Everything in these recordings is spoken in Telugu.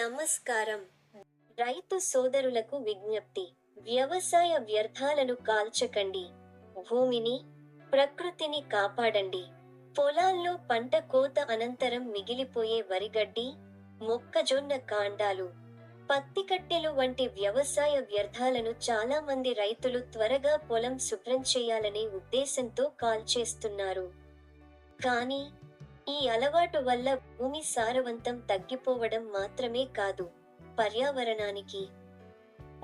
నమస్కారం. రైతు సోదరులకు విజ్ఞప్తి. వ్యవసాయ వ్యర్థాలను కాల్చకండి. భూమిని, ప్రకృతిని కాపాడండి. పొలాల్లో పంట కోత అనంతరం మిగిలిపోయే వరిగడ్డి, మొక్కజొన్న కాండాలు, పత్తి కట్టెలు వంటి వ్యవసాయ వ్యర్థాలను చాలా మంది రైతులు త్వరగా పొలం శుభ్రం చేయాలనే ఉద్దేశంతో కాల్చేస్తున్నారు. కానీ ఈ అలవాటు వల్ల భూమి సారవంతం తగ్గిపోవడం మాత్రమే కాదు, పర్యావరణానికి,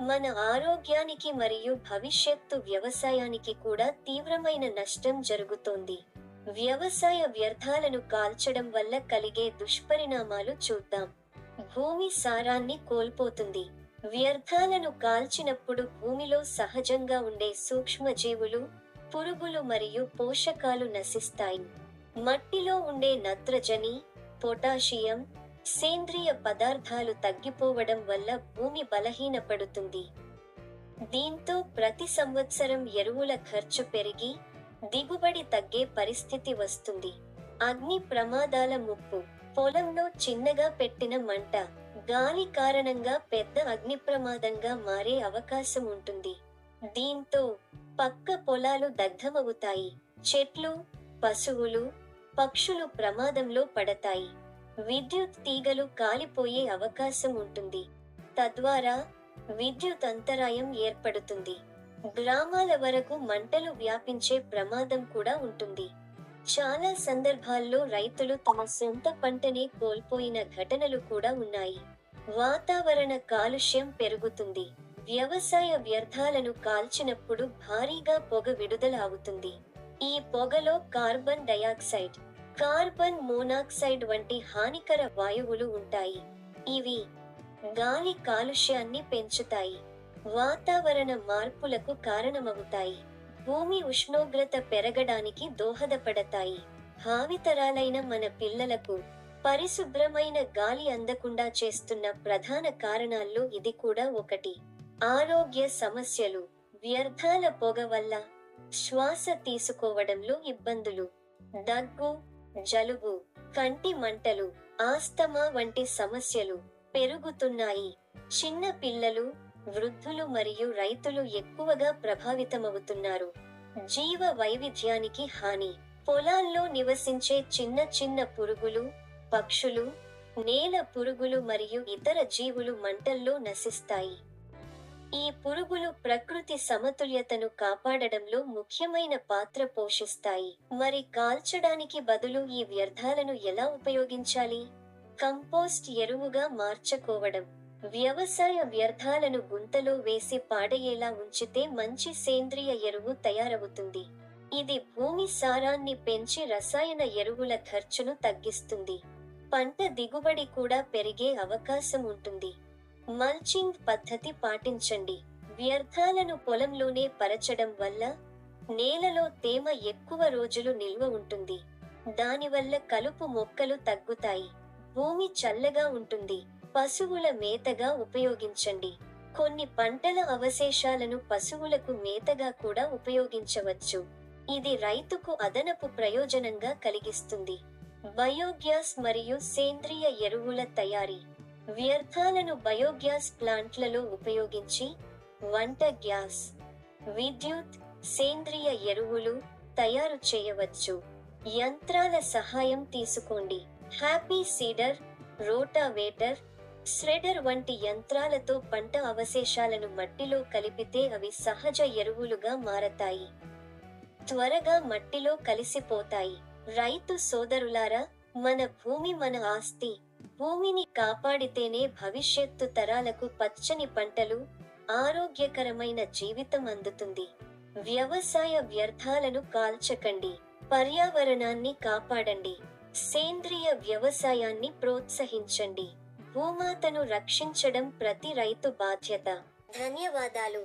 మన ఆరోగ్యానికి మరియు భవిష్యత్తు వ్యవసాయానికి కూడా తీవ్రమైన నష్టం జరుగుతోంది. వ్యవసాయ వ్యర్థాలను కాల్చడం వల్ల కలిగే దుష్పరిణామాలు చూద్దాం. భూమి సారాన్ని కోల్పోతుంది. వ్యర్థాలను కాల్చినప్పుడు భూమిలో సహజంగా ఉండే సూక్ష్మజీవులు, పురుగులు మరియు పోషకాలు నశిస్తాయి. మట్టిలో ఉండే నత్రజని, పొటాషియం, సేంద్రియ పదార్థాలు తగ్గిపోవడం వల్ల భూమి బలహీనపడుతుంది. దీంతో ప్రతి సంవత్సరం ఎరువుల ఖర్చు పెరిగి దిగుబడి తగ్గే పరిస్థితి వస్తుంది. అగ్ని ప్రమాదాల ముప్పు. పొలంలో చిన్నగా పెట్టిన మంట గాలి కారణంగా పెద్ద అగ్ని ప్రమాదంగా మారే అవకాశం ఉంటుంది. దీంతో పక్క పొలాలు దగ్ధమవుతాయి. చెట్లు, పశువులు, పక్షులు ప్రమాదంలో పడతాయి. విద్యుత్ తీగలు కాలిపోయే అవకాశం ఉంటుంది. తద్వారా విద్యుత్ అంతరాయం ఏర్పడుతుంది. గ్రామాల వరకు మంటలు వ్యాపించే ప్రమాదం కూడా ఉంటుంది. చాలా సందర్భాల్లో రైతులు తమ సొంత పంటనే కోల్పోయిన ఘటనలు కూడా ఉన్నాయి. వాతావరణ కాలుష్యం పెరుగుతుంది. వ్యవసాయ వ్యర్థాలను కాల్చినప్పుడు భారీగా పొగ విడుదల అవుతుంది. ఈ పొగలో కార్బన్ డయాక్సైడ్, కార్బన్ మోనాక్సైడ్ వంటి హానికర వాయువులు ఉంటాయి. ఇవి గాలి కాలుష్యాన్ని పెంచుతాయి, వాతావరణ మార్పులకు కారణమవుతాయి, భూమి ఉష్ణోగ్రత పెరగడానికి దోహదపడతాయి. భావితరాలైన మన పిల్లలకు పరిశుభ్రమైన గాలి అందకుండా చేస్తున్న ప్రధాన కారణాల్లో ఇది కూడా ఒకటి. ఆరోగ్య సమస్యలు. వ్యర్థాల పొగ వల్ల శ్వాస తీసుకోవడంలో ఇబ్బందులు, దగ్గు, జలుబు, కంటి మంటలు, ఆస్తమా వంటి సమస్యలు పెరుగుతున్నాయి. చిన్న పిల్లలు, వృద్ధులు మరియు రైతులు ఎక్కువగా ప్రభావితమవుతున్నారు. జీవ వైవిధ్యానికి హాని. పొలాల్లో నివసించే చిన్న చిన్న పురుగులు, పక్షులు, నేల పురుగులు మరియు ఇతర జీవులు మంటల్లో నశిస్తాయి. ఈ పురుగులు ప్రకృతి సమతుల్యతను కాపాడడంలో ముఖ్యమైన పాత్ర పోషిస్తాయి. మరి కాల్చడానికి బదులు ఈ వ్యర్థాలను ఎలా ఉపయోగించాలి? కంపోస్ట్ ఎరువుగా మార్చుకోవడం. వ్యవసాయ వ్యర్థాలను గుంతలో వేసి పాడేయేలా ఉంచితే మంచి సేంద్రియ ఎరువు తయారవుతుంది. ఇది భూమి సారాన్ని పెంచి రసాయన ఎరువుల ఖర్చును తగ్గిస్తుంది. పంట దిగుబడి కూడా పెరిగే అవకాశం ఉంటుంది. మల్చింగ్ పద్ధతి పాటించండి. వ్యర్థాలను పొలంలోనే పరచడం వల్ల నేలలో తేమ ఎక్కువ రోజులు నిల్వ ఉంటుంది. దానివల్ల కలుపు మొక్కలు తగ్గుతాయి. భూమి చల్లగా ఉంటుంది. పశువుల మేతగా ఉపయోగించండి. కొన్ని పంటల అవశేషాలను పశువులకు మేతగా కూడా ఉపయోగించవచ్చు. ఇది రైతుకు అదనపు ప్రయోజనంగా కలిగిస్తుంది. బయోగ్యాస్ మరియు సేంద్రియ ఎరువుల తయారీ. వ్యర్థాలను బయోగ్యాస్ ప్లాంట్లలో ఉపయోగించి వంట గ్యాస్, విద్యుత్, సేంద్రియ ఎరువులు తయారు చేయవచ్చు. యంత్రాల సహాయం తీసుకోండి. హ్యాపీ సీడర్, రోటావేటర్, ష్రెడర్ వంటి యంత్రాలతో పంట అవశేషాలను మట్టిలో కలిపితే అవి సహజ ఎరువులుగా మారతాయి. త్వరగా మట్టిలో కలిసిపోతాయి. రైతు సోదరులారా, మన భూమి మన ఆస్తి. భూమిని కాపాడితేనే భవిష్యత్తు తరాలకు పచ్చని పంటలు, ఆరోగ్యకరమైన జీవితం అందుతుంది. వ్యవసాయ వ్యర్థాలను కాల్చకండి. పర్యావరణాన్ని కాపాడండి. సేంద్రియ వ్యవసాయాన్ని ప్రోత్సహించండి. భూమాతను రక్షించడం ప్రతి రైతు బాధ్యత. ధన్యవాదాలు.